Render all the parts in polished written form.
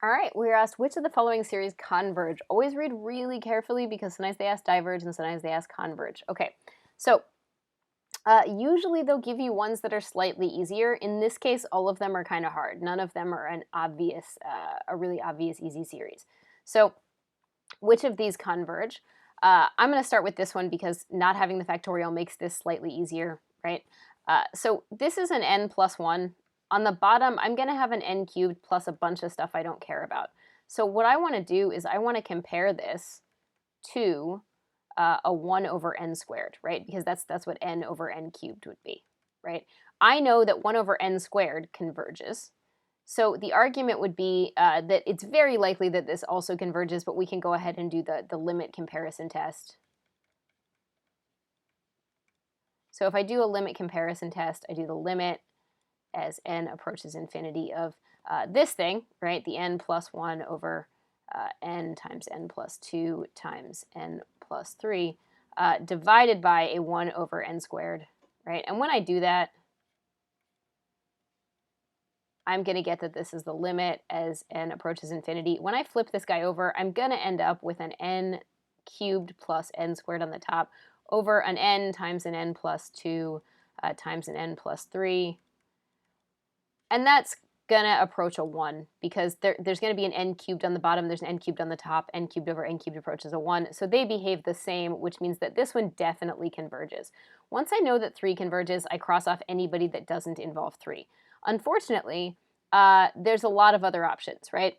All right, we were asked which of the following series converge. Always read really carefully because sometimes they ask diverge and sometimes they ask converge. Okay, so usually they'll give you ones that are slightly easier. In this case, all of them are kind of hard. None of them are a really obvious easy series. So which of these converge? I'm going to start with this one because not having the factorial makes this slightly easier, right? So this is an n plus 1. On the bottom, I'm going to have an n cubed plus a bunch of stuff I don't care about. So what I want to do is I want to compare this to a 1 over n squared, right? Because that's what n over n cubed would be, right? I know that 1 over n squared converges. So the argument would be that it's very likely that this also converges, but we can go ahead and do the limit comparison test. So if I do a limit comparison test, I do the limit as n approaches infinity of this thing, right? The n plus 1 over n times n plus 2 times n plus 3 divided by a 1 over n squared, right? And when I do that, I'm going to get that this is the limit as n approaches infinity. When I flip this guy over, I'm going to end up with an n cubed plus n squared on the top over an n times an n plus 2 times an n plus 3. And that's going to approach a 1 because there's going to be an n cubed on the bottom, there's an n cubed on the top, n cubed over n cubed approaches a 1. So they behave the same, which means that this one definitely converges. Once I know that 3 converges, I cross off anybody that doesn't involve 3. Unfortunately, there's a lot of other options, right?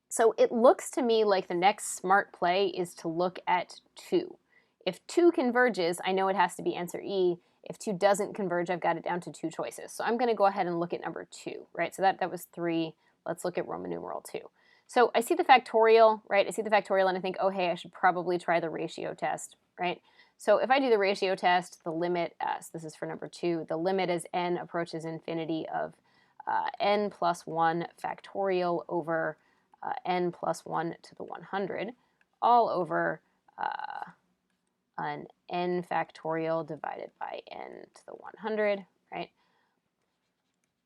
So it looks to me like the next smart play is to look at 2. If 2 converges, I know it has to be answer E. If 2 doesn't converge, I've got it down to 2 choices. So I'm going to go ahead and look at number 2, right? So that was 3. Let's look at Roman numeral 2. So I see the factorial, right? I see the factorial and I think, oh, hey, I should probably try the ratio test, right? So if I do the ratio test, the limit, so this is for number 2, the limit as n approaches infinity of n plus 1 factorial over n plus 1 to the 100, all over an n factorial divided by n to the 100, right?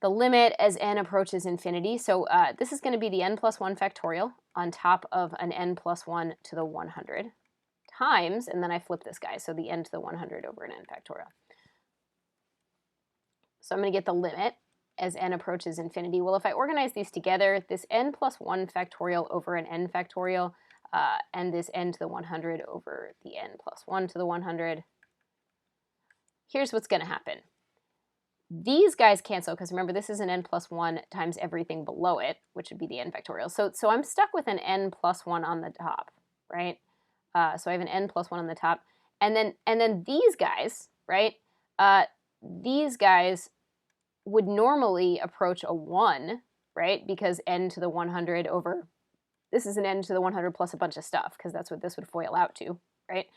The limit as n approaches infinity, so this is going to be the n plus 1 factorial on top of an n plus 1 to the 100 times, and then I flip this guy, so the n to the 100 over an n factorial. So I'm going to get the limit as n approaches infinity. Well, if I organize these together, this n plus 1 factorial over an n factorial and this n to the 100 over the n plus 1 to the 100, here's what's going to happen. These guys cancel, because remember, this is an n plus 1 times everything below it, which would be the n factorial. So I'm stuck with an n plus 1 on the top, right? So I have an n plus 1 on the top. And then these guys, right? These guys would normally approach a 1, right? Because n to the 100 over, this is an n to the 100 plus a bunch of stuff, because that's what this would FOIL out to, right?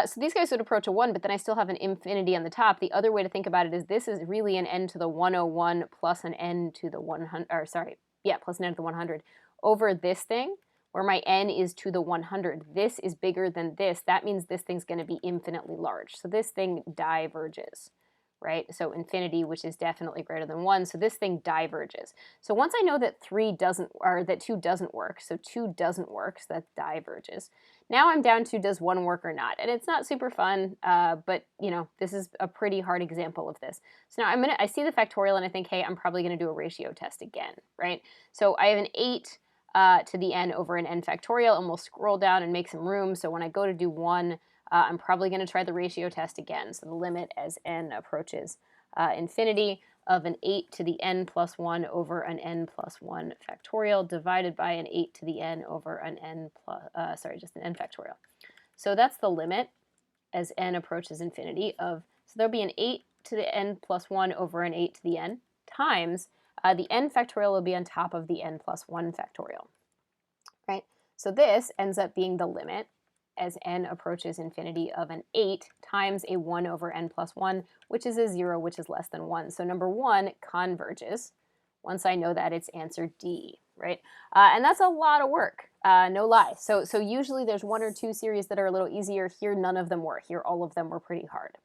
So these guys would approach a 1, but then I still have an infinity on the top. The other way to think about it is this is really an n to the 101 plus an n to the 100, or sorry, yeah, plus an n to the 100 over this thing, where my n is to the 100. This is bigger than this. That means this thing's going to be infinitely large. So this thing diverges, right? So infinity, which is definitely greater than 1. So this thing diverges. So once I know that 2 doesn't work, so 2 doesn't work, so that diverges. Now I'm down to does 1 work or not? And it's not super fun, but you know, this is a pretty hard example of this. So now I see the factorial and I think, hey, I'm probably going to do a ratio test again, right? So I have an 8 to the n over an n factorial, and we'll scroll down and make some room. So when I go to do 1, I'm probably going to try the ratio test again. So the limit as n approaches infinity of an 8 to the n plus 1 over an n plus 1 factorial divided by an 8 to the n over an n plus, just an n factorial. So that's the limit as n approaches infinity of, so there'll be an 8 to the n plus 1 over an 8 to the n times the n factorial will be on top of the n plus 1 factorial, right? So this ends up being the limit as n approaches infinity of an 8 times a 1 over n plus 1, which is a 0, which is less than 1. So number 1 converges. Once I know that, it's answer D, right? And that's a lot of work, no lie. So usually there's 1 or 2 series that are a little easier. Here, none of them were. Here, all of them were pretty hard.